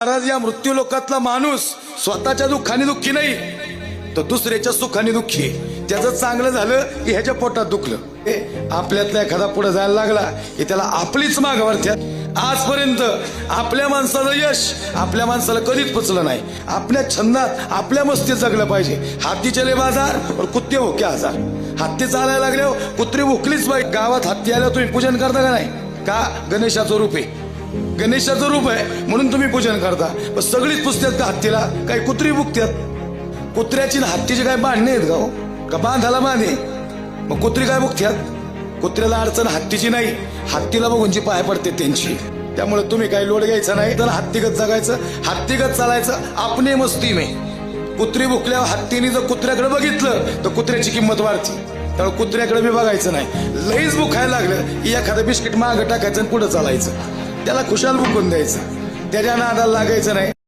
महाराज, या मृत्यू लोकातला माणूस स्वतःच्या दुःखाने दुःखी नाही, तर दुसऱ्याच्या सुखाने दुःखी आहे. त्याचं चांगलं झालं की ह्याच्या पोटात दुखलं. आपल्यातला एखादा पुढे जायला लागला की त्याला आपलीच मागवरत्यात. आजपर्यंत आपल्या माणसाचं यश आपल्या माणसाला कधीच पचलं नाही. आपल्या छंदात आपल्या मस्तीत जगलं पाहिजे. हाती चले बाजार और कुत्ते भुके हजार. हत्ती चालायला लागल्यावर कुत्री भुकलीच पाहिजे. गावात हत्ती आल्यावर तुम्ही पूजन करता का नाही? का? गणेशाचं रूप आहे, गणेशाचं रूप आहे म्हणून तुम्ही पूजन करता. पण सगळीच पुसतात का हत्तीला? काही कुत्री भुकतात. कुत्र्याची ना हत्तीची काय भांडणे आहेत का हो? का बांधाला बांधे? मग कुत्री काय भुकतात? कुत्र्याला अडचण हत्तीची नाही, हत्तीला बघूनची पाय पडते त्यांची. त्यामुळे तुम्ही काही लोड घ्यायचा नाही, तर हत्तीगत जगायचं, हत्तीगत चालायचं. आपणे मस्ती में. कुत्री भुकल्यावर हत्तीने जर कुत्र्याकडे बघितलं तर कुत्र्याची किंमत वाढते. त्यामुळे कुत्र्याकडे मी बघायचं नाही. लईच भुकायला लागलं की एखादं बिस्किट मागं टाकायचं आणि पुढे चालायचं. त्याला खुशाल भुकून द्यायचं, त्याच्या नादाला लागायचं नाही.